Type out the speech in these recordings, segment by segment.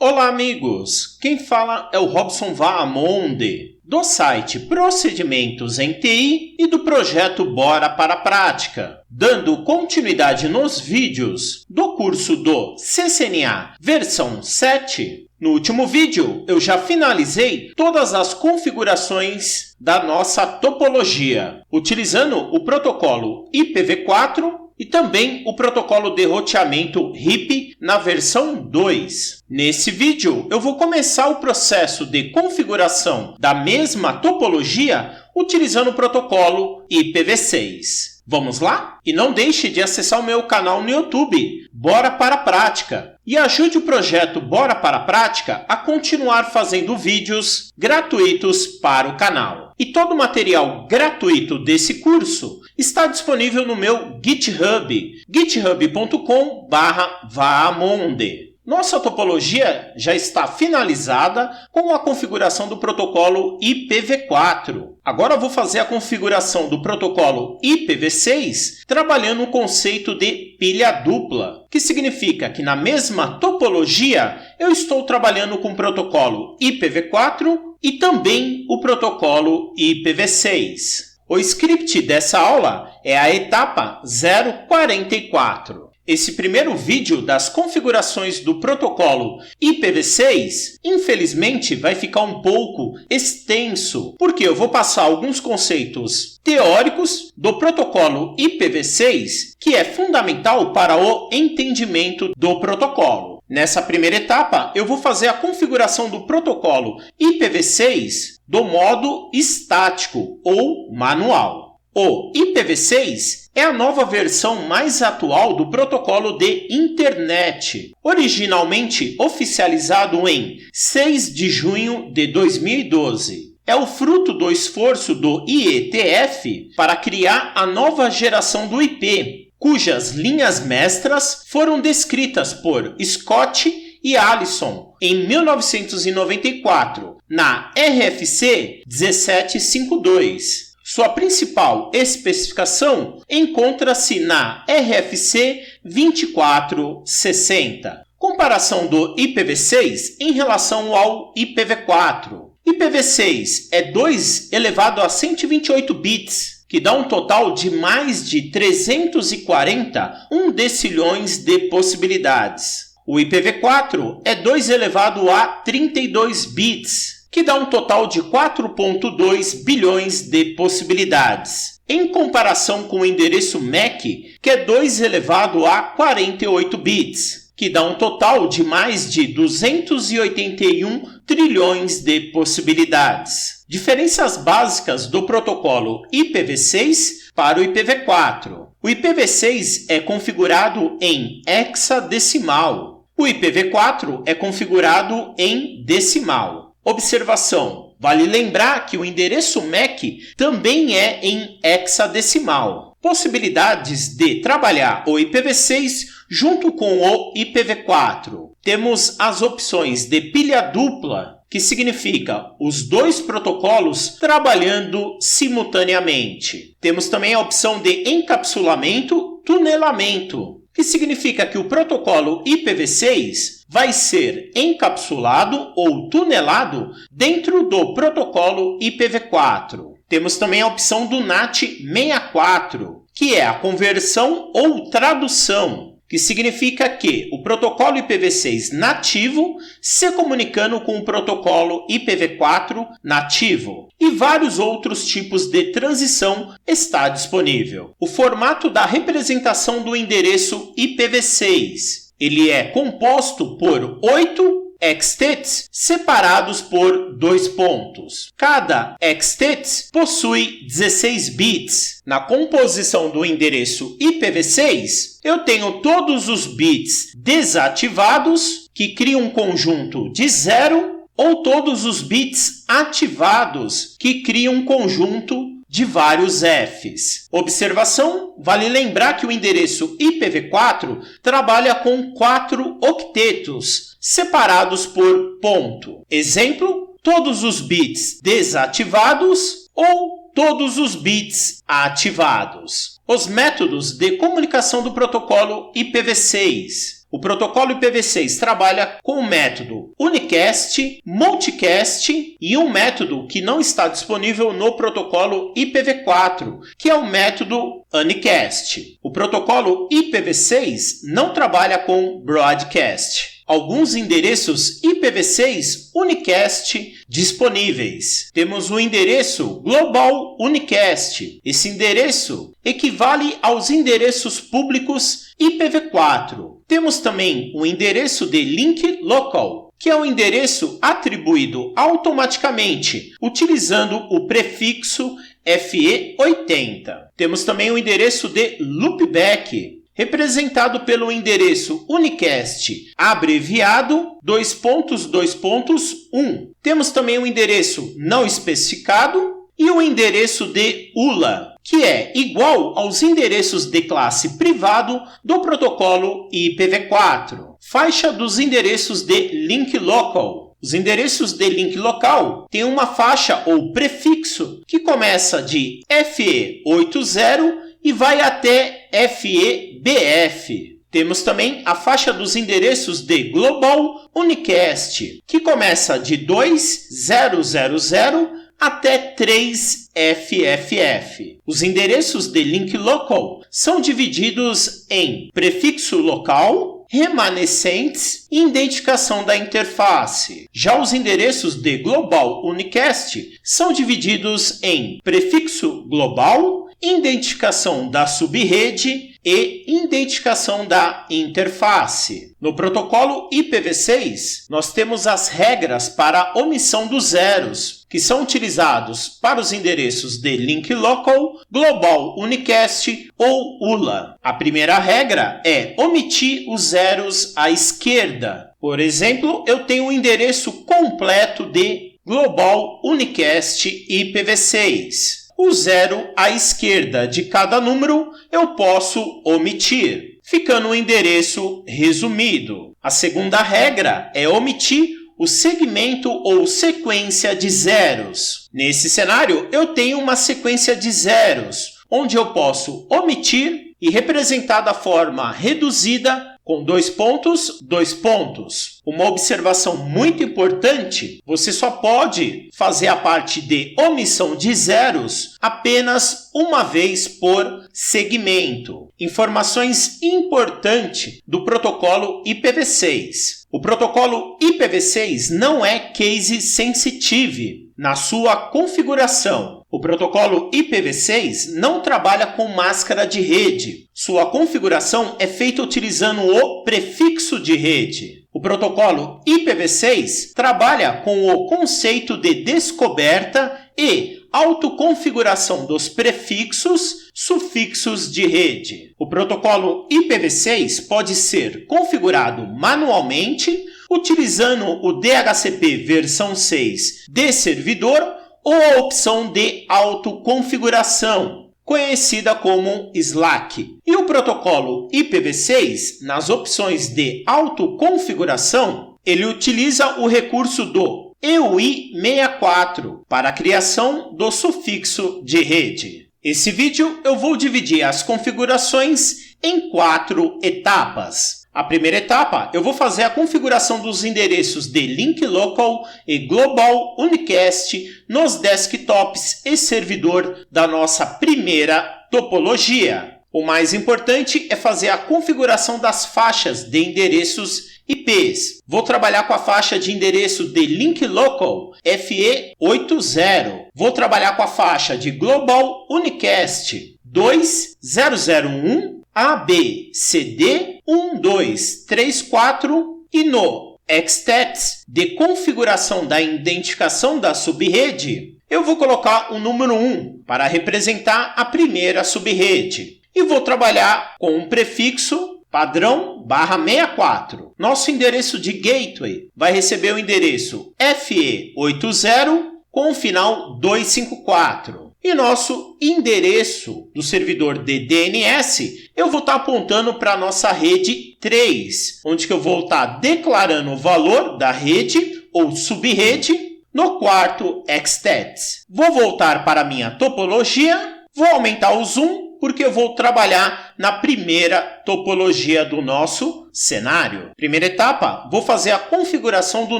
Olá, amigos! Quem fala é o Robson Vaamonde, do site Procedimentos em TI e do projeto Bora para a Prática, dando continuidade nos vídeos do curso do CCNA versão 7. No último vídeo, eu já finalizei todas as configurações da nossa topologia, utilizando o protocolo IPv4 e também o protocolo de roteamento RIP na versão 2. Nesse vídeo, eu vou começar o processo de configuração da mesma topologia utilizando o protocolo IPv6. Vamos lá? E não deixe de acessar o meu canal no YouTube, Bora para a Prática, e ajude o projeto Bora para a Prática a continuar fazendo vídeos gratuitos para o canal. E todo o material gratuito desse curso está disponível no meu GitHub, github.com/vaamonde. Nossa topologia já está finalizada com a configuração do protocolo IPv4. Agora eu vou fazer a configuração do protocolo IPv6 trabalhando o conceito de pilha dupla, que significa que na mesma topologia eu estou trabalhando com o protocolo IPv4 e também o protocolo IPv6. O script dessa aula é a etapa 044. Esse primeiro vídeo das configurações do protocolo IPv6, infelizmente, vai ficar um pouco extenso, porque eu vou passar alguns conceitos teóricos do protocolo IPv6, que é fundamental para o entendimento do protocolo. Nessa primeira etapa, eu vou fazer a configuração do protocolo IPv6 do modo estático ou manual. O IPv6 é a nova versão mais atual do protocolo de internet, originalmente oficializado em 6 de junho de 2012. É o fruto do esforço do IETF para criar a nova geração do IP, cujas linhas mestras foram descritas por Scott e Allison em 1994, na RFC 1752. Sua principal especificação encontra-se na RFC 2460. Comparação do IPv6 em relação ao IPv4. IPv6 é 2 elevado a 128 bits, que dá um total de mais de 340 undecilhões de possibilidades. O IPv4 é 2 elevado a 32 bits, que dá um total de 4,2 bilhões de possibilidades, em comparação com o endereço MAC, que é 2 elevado a 48 bits, que dá um total de mais de 281 trilhões de possibilidades. Diferenças básicas do protocolo IPv6 para o IPv4. O IPv6 é configurado em hexadecimal. O IPv4 é configurado em decimal. Observação: vale lembrar que o endereço MAC também é em hexadecimal. Possibilidades de trabalhar o IPv6 junto com o IPv4. Temos as opções de pilha dupla, que significa os dois protocolos trabalhando simultaneamente. Temos também a opção de encapsulamento, tunelamento, que significa que o protocolo IPv6 vai ser encapsulado ou tunelado dentro do protocolo IPv4. Temos também a opção do NAT64, que é a conversão ou tradução, que significa que o protocolo IPv6 nativo se comunicando com o protocolo IPv4 nativo. E vários outros tipos de transição está disponível. O formato da representação do endereço IPv6. Ele é composto por 8 hextets separados por 2 pontos. Cada hextet possui 16 bits. Na composição do endereço IPv6, eu tenho todos os bits desativados, que criam um conjunto de 0, ou todos os bits ativados, que criam um conjunto de vários Fs. Observação: vale lembrar que o endereço IPv4 trabalha com 4 octetos, separados por ponto. Exemplo: todos os bits desativados ou todos os bits ativados. Os métodos de comunicação do protocolo IPv6. O protocolo IPv6 trabalha com o método unicast, multicast e um método que não está disponível no protocolo IPv4, que é o método unicast. O protocolo IPv6 não trabalha com broadcast. Alguns endereços IPv6 unicast disponíveis. Temos o endereço global unicast. Esse endereço equivale aos endereços públicos IPv4. Temos também o endereço de link local, que é um endereço atribuído automaticamente utilizando o prefixo FE80. Temos também o endereço de loopback, representado pelo endereço unicast abreviado 2.2.1. Temos também o endereço não especificado e o endereço de ULA, que é igual aos endereços de classe privado do protocolo IPv4. Faixa dos endereços de link local. Os endereços de link local têm uma faixa ou prefixo que começa de FE80 e vai até FEBF. Temos também a faixa dos endereços de Global Unicast, que começa de 2000 até 3FFF. Os endereços de link local são divididos em prefixo local, remanescentes e identificação da interface. Já os endereços de Global Unicast são divididos em prefixo global, identificação da subrede e identificação da interface. No protocolo IPv6, nós temos as regras para omissão dos zeros, que são utilizados para os endereços de link local, global unicast ou ULA. A primeira regra é omitir os zeros à esquerda. Por exemplo, eu tenho o endereço completo de global unicast IPv6. O zero à esquerda de cada número eu posso omitir, ficando o endereço resumido. A segunda regra é omitir o segmento ou sequência de zeros. Nesse cenário, eu tenho uma sequência de zeros, onde eu posso omitir e representar da forma reduzida com 2 pontos, 2 pontos. Uma observação muito importante, você só pode fazer a parte de omissão de zeros apenas uma vez por segmento. Informações importantes do protocolo IPv6. O protocolo IPv6 não é case sensitive na sua configuração. O protocolo IPv6 não trabalha com máscara de rede. Sua configuração é feita utilizando o prefixo de rede. O protocolo IPv6 trabalha com o conceito de descoberta e autoconfiguração dos prefixos, sufixos de rede. O protocolo IPv6 pode ser configurado manualmente, utilizando o DHCP versão 6 de servidor ou a opção de autoconfiguração, conhecida como Slack. E o protocolo IPv6, nas opções de autoconfiguração, ele utiliza o recurso do EUI64 para a criação do sufixo de rede. Esse vídeo eu vou dividir as configurações em 4 etapas. A primeira etapa, eu vou fazer a configuração dos endereços de link local e global unicast nos desktops e servidor da nossa primeira topologia. O mais importante é fazer a configuração das faixas de endereços IPs. Vou trabalhar com a faixa de endereço de link local FE80. Vou trabalhar com a faixa de global unicast 2001 ABCD 1234 e no Extet de configuração da identificação da subrede, eu vou colocar o número 1 para representar a primeira subrede e vou trabalhar com um prefixo padrão /64. Nosso endereço de gateway vai receber o endereço FE80 com o final 254. E nosso endereço do servidor de DNS, eu vou estar apontando para a nossa rede 3, onde que eu vou estar declarando o valor da rede ou subrede no quarto Extet. Vou voltar para a minha topologia, vou aumentar o zoom porque eu vou trabalhar na primeira topologia do nosso cenário. Primeira etapa, vou fazer a configuração do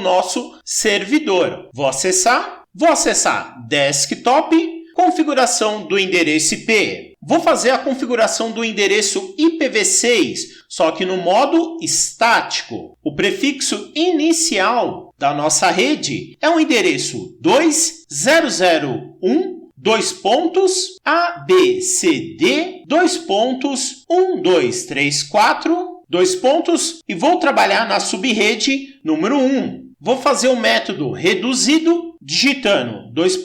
nosso servidor. Vou acessar desktop, configuração do endereço IP. Vou fazer a configuração do endereço IPv6, só que no modo estático. O prefixo inicial da nossa rede é o endereço 2001, ABCD, 1234, e vou trabalhar na subrede número 1. Vou fazer o método reduzido, digitando 2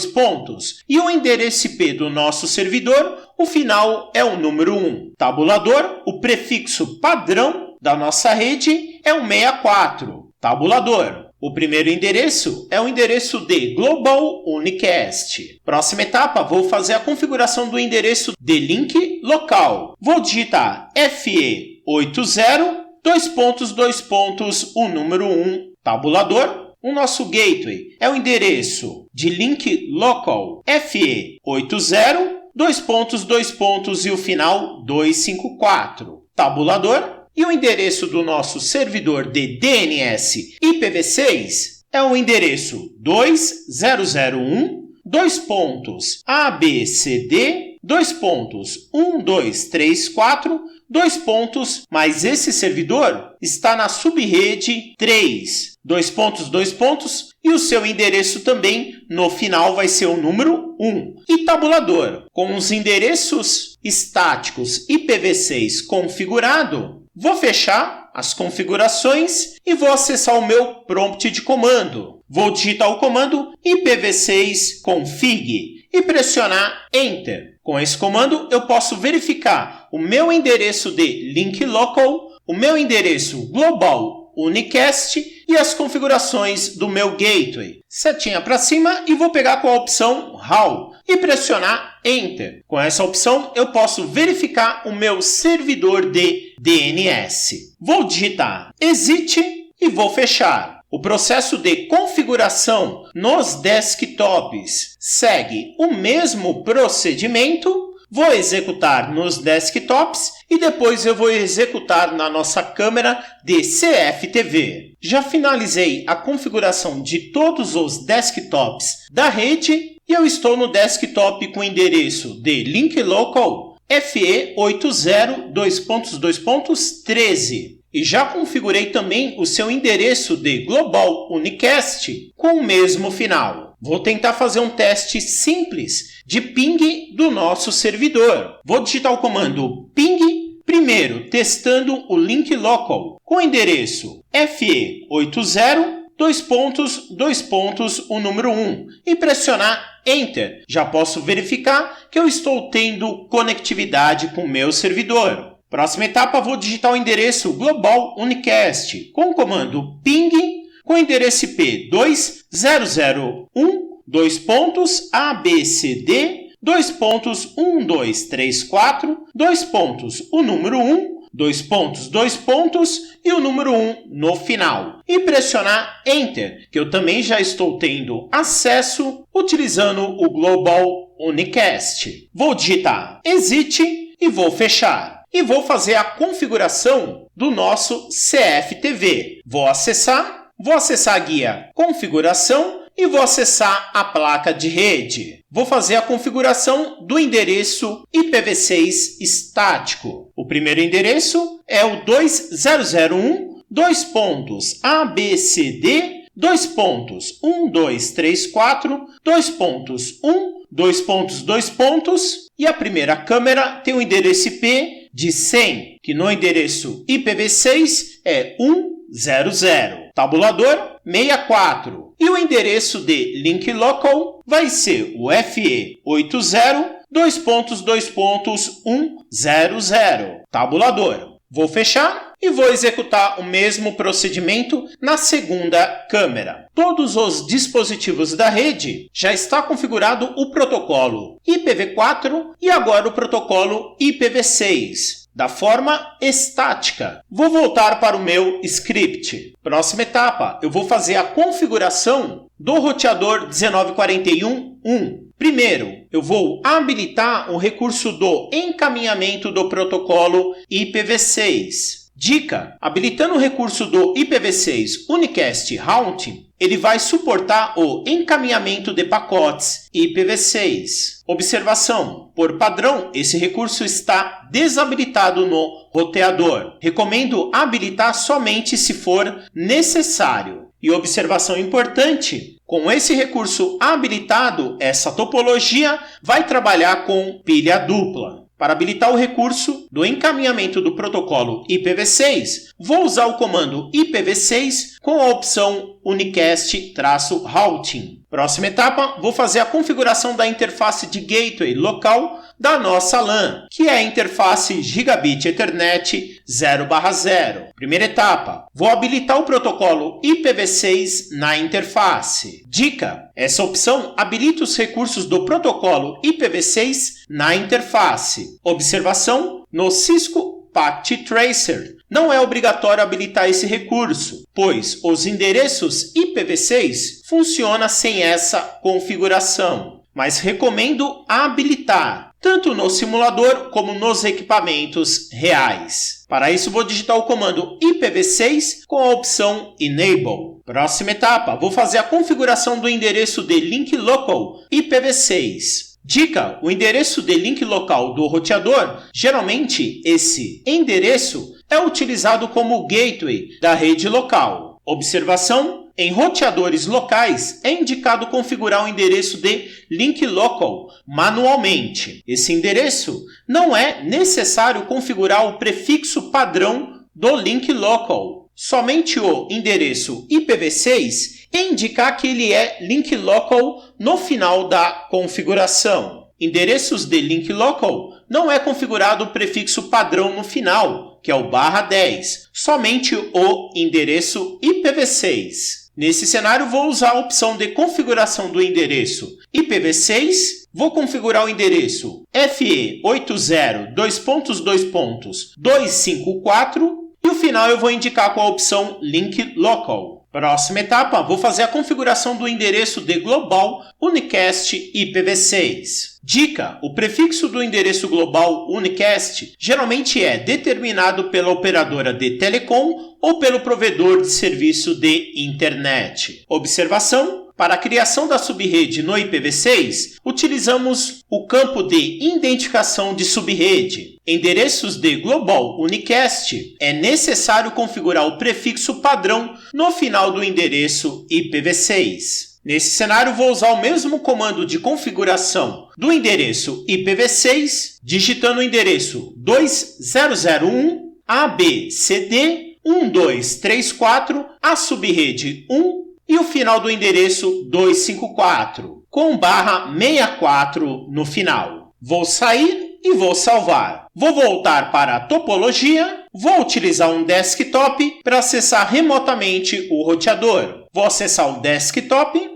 pontos, e o endereço IP do nosso servidor, o final é o número 1. Tabulador, o prefixo padrão da nossa rede é o 64. Tabulador, o primeiro endereço é o endereço de Global Unicast. Próxima etapa, vou fazer a configuração do endereço de link local. Vou digitar FE80, o número 1. Tabulador, o nosso gateway é o endereço de link local FE80, e o final 254. Tabulador, e o endereço do nosso servidor de DNS IPv6 é o endereço 2001, ABCD, 1234, mas esse servidor está na subrede 3, e o seu endereço também no final vai ser o número 1. E tabulador, com os endereços estáticos IPv6 configurado, vou fechar as configurações e vou acessar o meu prompt de comando. Vou digitar o comando IPv6 config e pressionar Enter. Com esse comando, eu posso verificar o meu endereço de link local, o meu endereço global unicast e as configurações do meu gateway. Setinha para cima e vou pegar com a opção RAW e pressionar Enter. Com essa opção, eu posso verificar o meu servidor de DNS. Vou digitar Exit e vou fechar. O processo de configuração nos desktops segue o mesmo procedimento. Vou executar nos desktops e depois eu vou executar na nossa câmera de CFTV. Já finalizei a configuração de todos os desktops da rede e eu estou no desktop com o endereço de link local FE80, 13. E já configurei também o seu endereço de Global Unicast com o mesmo final. Vou tentar fazer um teste simples de ping do nosso servidor. Vou digitar o comando ping, primeiro testando o link local com o endereço FE80, o número 1 e pressionar Enter. Já posso verificar que eu estou tendo conectividade com o meu servidor. Próxima etapa, vou digitar o endereço Global Unicast com o comando ping com o endereço IP 2001, ABCD, 1234, o número 1, e o número 1 no final. E pressionar Enter, que eu também já estou tendo acesso utilizando o Global Unicast. Vou digitar Exit e vou fechar. E vou fazer a configuração do nosso CFTV. Vou acessar a guia Configuração e vou acessar a placa de rede. Vou fazer a configuração do endereço IPv6 estático. O primeiro endereço é o 2001, ABCD, 1234, 1, e a primeira câmera tem o endereço IP de 100, que no endereço IPv6 é 100. Tabulador 64. E o endereço de link local vai ser o FE80, 100. Tabulador. Vou fechar e vou executar o mesmo procedimento na segunda câmera. Todos os dispositivos da rede já está configurado o protocolo IPv4 e agora o protocolo IPv6. Da forma estática. Vou voltar para o meu script. Próxima etapa, eu vou fazer a configuração do roteador 1941.1. Primeiro, eu vou habilitar o recurso do encaminhamento do protocolo IPv6. Dica: habilitando o recurso do IPv6 Unicast Routing, ele vai suportar o encaminhamento de pacotes IPv6. Observação: por padrão, esse recurso está desabilitado no roteador. Recomendo habilitar somente se for necessário. E observação importante: com esse recurso habilitado, essa topologia vai trabalhar com pilha dupla. Para habilitar o recurso do encaminhamento do protocolo IPv6, vou usar o comando IPv6 com a opção Unicast-Routing. Próxima etapa, vou fazer a configuração da interface de gateway local da nossa LAN, que é a interface Gigabit Ethernet 0/0. Primeira etapa, vou habilitar o protocolo IPv6 na interface. Dica: essa opção habilita os recursos do protocolo IPv6 na interface. Observação: no Cisco Packet Tracer, não é obrigatório habilitar esse recurso, pois os endereços IPv6 funcionam sem essa configuração, mas recomendo habilitar, tanto no simulador como nos equipamentos reais. Para isso, vou digitar o comando IPv6 com a opção Enable. Próxima etapa, vou fazer a configuração do endereço de link local IPv6. Dica: o endereço de link local do roteador, geralmente esse endereço é utilizado como gateway da rede local. Observação: em roteadores locais é indicado configurar o endereço de link local manualmente. Esse endereço não é necessário configurar o prefixo padrão do link local. Somente o endereço IPv6 indicar que ele é link local no final da configuração. Endereços de link local não é configurado o prefixo padrão no final, que é o /10, somente o endereço IPv6. Nesse cenário, vou usar a opção de configuração do endereço IPv6, vou configurar o endereço FE80:2.2.254 e o final eu vou indicar com a opção Link Local. Próxima etapa, vou fazer a configuração do endereço de global Unicast IPv6. Dica: o prefixo do endereço global Unicast geralmente é determinado pela operadora de telecom ou pelo provedor de serviço de internet. Observação: para a criação da subrede no IPv6, utilizamos o campo de identificação de subrede. Endereços de Global Unicast é necessário configurar o prefixo padrão no final do endereço IPv6. Nesse cenário, vou usar o mesmo comando de configuração do endereço IPv6, digitando o endereço 2001 ABCD 1234, a subrede 1 e o final do endereço 254, com /64 no final. Vou sair e vou salvar. Vou voltar para a topologia, vou utilizar um desktop para acessar remotamente o roteador. Vou acessar o desktop,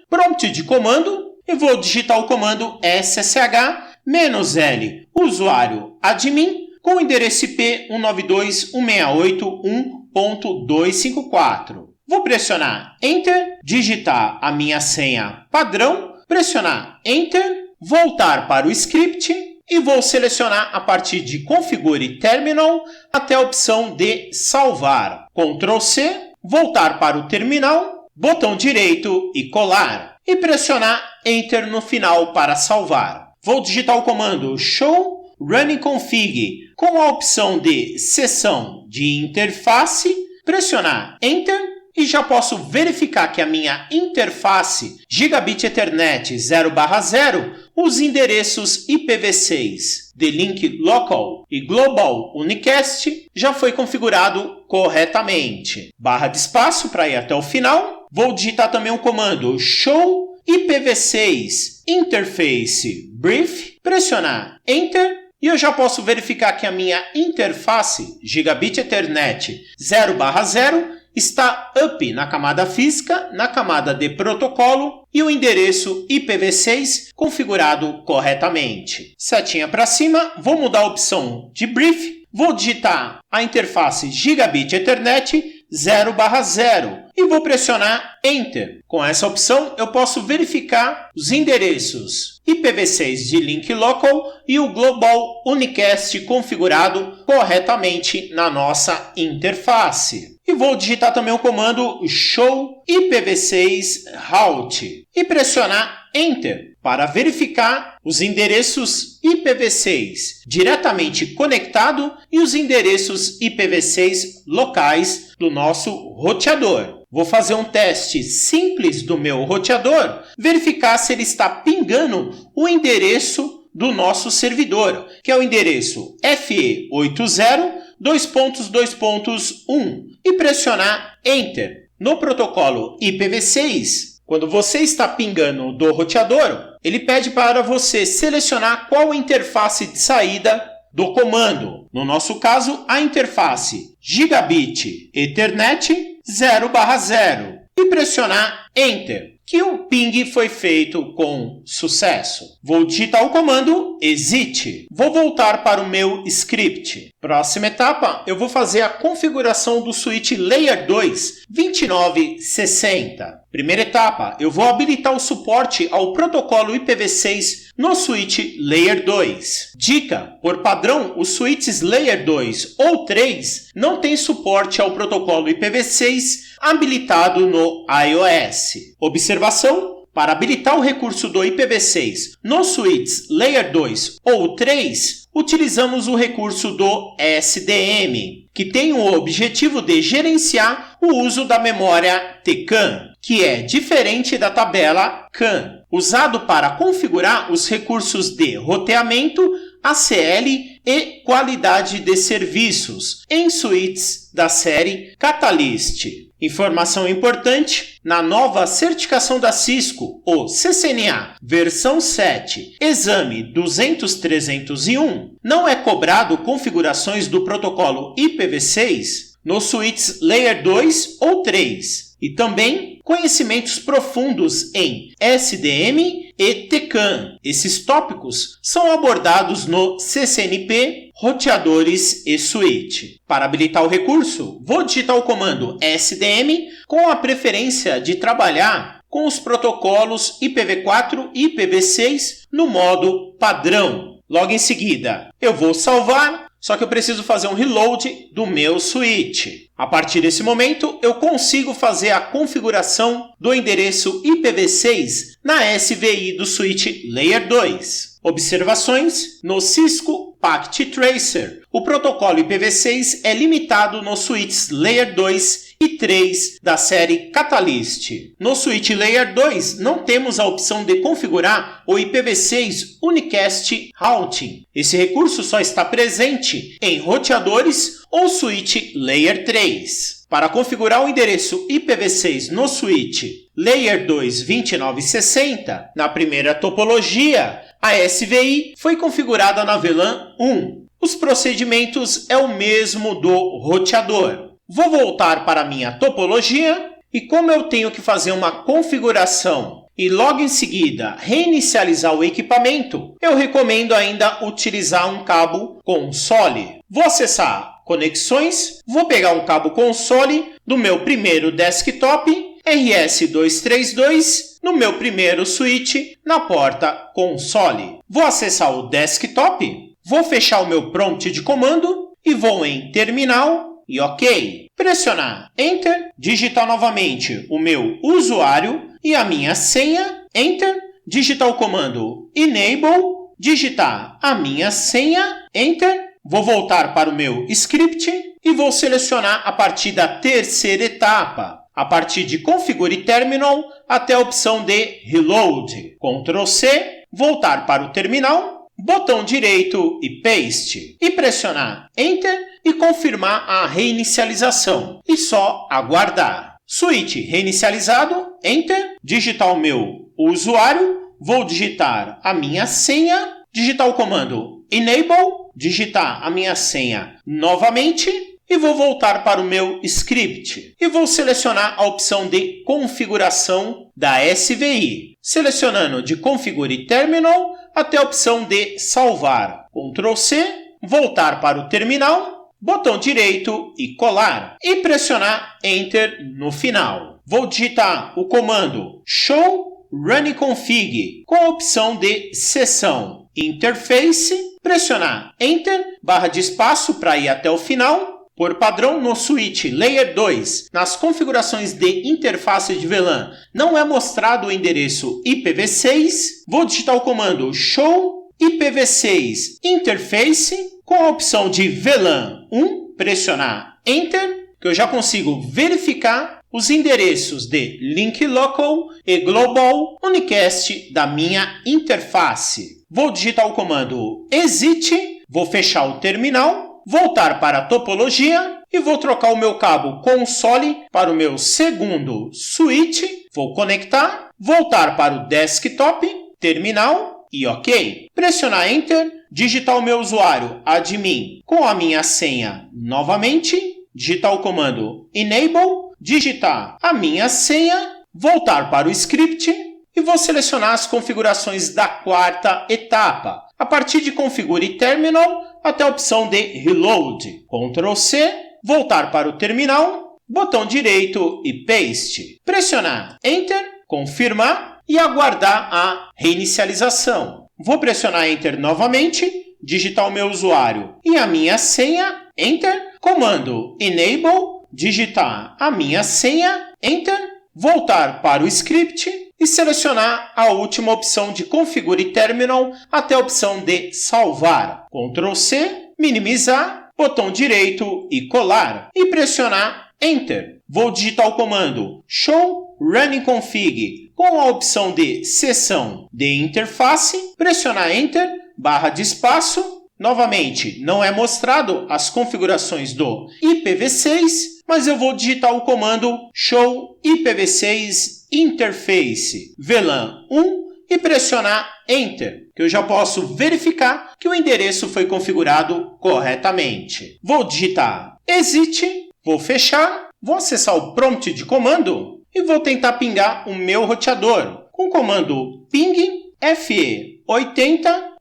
prompt de comando e vou digitar o comando ssh-l usuário admin com o endereço IP 192.168.1.254. Vou pressionar Enter, digitar a minha senha padrão, pressionar Enter, voltar para o script e vou selecionar a partir de Configure Terminal até a opção de salvar. Ctrl C, voltar para o terminal, botão direito e colar e pressionar Enter no final para salvar. Vou digitar o comando Show Running Config com a opção de seção de interface, pressionar Enter e já posso verificar que a minha interface Gigabit Ethernet 0/0, os endereços IPv6 de link local e global unicast já foi configurado corretamente. Barra de espaço para ir até o final. Vou digitar também o comando show IPv6 interface brief, pressionar Enter e eu já posso verificar que a minha interface Gigabit Ethernet 0/0 está up na camada física, na camada de protocolo e o endereço IPv6 configurado corretamente. Setinha para cima, vou mudar a opção de brief, vou digitar a interface Gigabit Ethernet 0/0 e vou pressionar Enter. Com essa opção, eu posso verificar os endereços IPv6 de link local e o Global Unicast configurado corretamente na nossa interface. E vou digitar também o comando show IPv6 route e pressionar Enter para verificar os endereços IPv6 diretamente conectado e os endereços IPv6 locais do nosso roteador. Vou fazer um teste simples do meu roteador, verificar se ele está pingando o endereço do nosso servidor, que é o endereço FE80.2.2.1 e pressionar Enter. No protocolo IPv6, quando você está pingando do roteador, ele pede para você selecionar qual interface de saída do comando. No nosso caso, a interface Gigabit Ethernet 0/0 e pressionar Enter, que o ping foi feito com sucesso. Vou digitar o comando exit. Vou voltar para o meu script. Próxima etapa, eu vou fazer a configuração do switch Layer 2 2960. Primeira etapa, eu vou habilitar o suporte ao protocolo IPv6 no switch Layer 2. Dica: por padrão, os switches Layer 2 ou 3 não têm suporte ao protocolo IPv6 habilitado no iOS. Observação: para habilitar o recurso do IPv6 nos switches Layer 2 ou 3, utilizamos o recurso do SDM, que tem o objetivo de gerenciar o uso da memória TCAN, que é diferente da tabela CAN, usado para configurar os recursos de roteamento, ACL e qualidade de serviços em suítes da série Catalyst. Informação importante: na nova certificação da Cisco, o CCNA versão 7, exame 200.301, não é cobrado configurações do protocolo IPv6 nos suítes Layer 2 ou 3. E também conhecimentos profundos em SDM e TCAN. Esses tópicos são abordados no CCNP, roteadores e switch. Para habilitar o recurso, vou digitar o comando SDM com a preferência de trabalhar com os protocolos IPv4 e IPv6 no modo padrão. Logo em seguida, eu vou salvar, só que eu preciso fazer um reload do meu switch. A partir desse momento, eu consigo fazer a configuração do endereço IPv6 na SVI do switch Layer 2. Observações: no Cisco Packet Tracer, o protocolo IPv6 é limitado nos switches Layer 2 e 3 da série Catalyst. No switch Layer 2, não temos a opção de configurar o IPv6 Unicast Routing. Esse recurso só está presente em roteadores ou switch Layer 3. Para configurar o endereço IPv6 no switch Layer 2 2960, na primeira topologia, a SVI foi configurada na VLAN 1. Os procedimentos é o mesmo do roteador. Vou voltar para a minha topologia e, como eu tenho que fazer uma configuração e logo em seguida reinicializar o equipamento, eu recomendo ainda utilizar um cabo console. Vou acessar Conexões, vou pegar um cabo console do meu primeiro desktop RS232 no meu primeiro switch na porta console. Vou acessar o desktop, vou fechar o meu prompt de comando e vou em terminal e OK. Pressionar Enter, digitar novamente o meu usuário e a minha senha, Enter, digitar o comando Enable, digitar a minha senha, Enter. Vou voltar para o meu script e vou selecionar a partir da terceira etapa, a partir de Configure Terminal até a opção de Reload. Ctrl C, voltar para o terminal, botão direito e Paste, e pressionar Enter e confirmar a reinicialização. E só aguardar. Switch reinicializado, Enter, digitar o meu usuário, vou digitar a minha senha, digitar o comando Enable, digitar a minha senha novamente e vou voltar para o meu script e vou selecionar a opção de configuração da SVI, selecionando de Configure Terminal até a opção de salvar. Ctrl C, voltar para o terminal, botão direito e colar e pressionar Enter no final. Vou digitar o comando show running config com a opção de seção interface, pressionar Enter, barra de espaço para ir até o final. Por padrão, no switch Layer 2, nas configurações de interface de VLAN, não é mostrado o endereço IPv6. Vou digitar o comando show IPv6 interface com a opção de VLAN 1, pressionar Enter, que eu já consigo verificar os endereços de link local e global unicast da minha interface. Vou digitar o comando exit, vou fechar o terminal, voltar para a topologia e vou trocar o meu cabo console para o meu segundo switch. Vou conectar, voltar para o desktop, terminal e OK. Pressionar Enter, digitar o meu usuário admin com a minha senha novamente, digitar o comando enable, digitar a minha senha, voltar para o script e vou selecionar as configurações da quarta etapa, a partir de Configure Terminal até a opção de Reload. Ctrl C, voltar para o terminal, botão direito e Paste. Pressionar Enter, confirmar e aguardar a reinicialização. Vou pressionar Enter novamente, digitar o meu usuário e a minha senha, Enter, comando Enable, digitar a minha senha, Enter, voltar para o script e selecionar a última opção de Configure Terminal até a opção de salvar. Ctrl C, minimizar, botão direito e colar e pressionar Enter. Vou digitar o comando show running config com a opção de seção de interface, pressionar Enter, barra de espaço. Novamente, não é mostrado as configurações do IPv6, mas eu vou digitar o comando show IPv6 interface VLAN 1 e pressionar Enter, que eu já posso verificar que o endereço foi configurado corretamente. Vou digitar exit, vou fechar, vou acessar o prompt de comando e vou tentar pingar o meu roteador com o comando ping FE80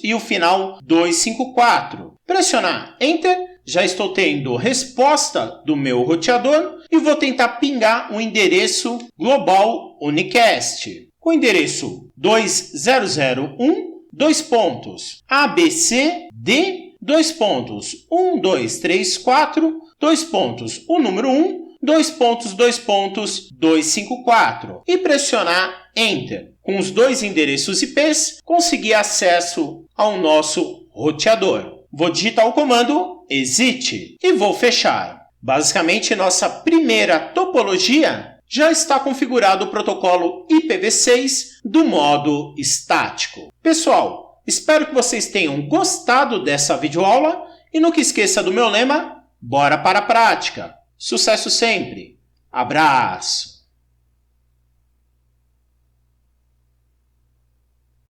e o final 254. Pressionar Enter, já estou tendo resposta do meu roteador e vou tentar pingar um endereço global unicast com o endereço 2001 ABCD 1234 o número 1 254 e pressionar Enter. Com os dois endereços IPs, consegui acesso ao nosso roteador. Vou digitar o comando exit e vou fechar. Basicamente, nossa primeira topologia já está configurado o protocolo IPv6 do modo estático. Pessoal, espero que vocês tenham gostado dessa videoaula e nunca esqueça do meu lema, bora para a prática. Sucesso sempre! Abraço!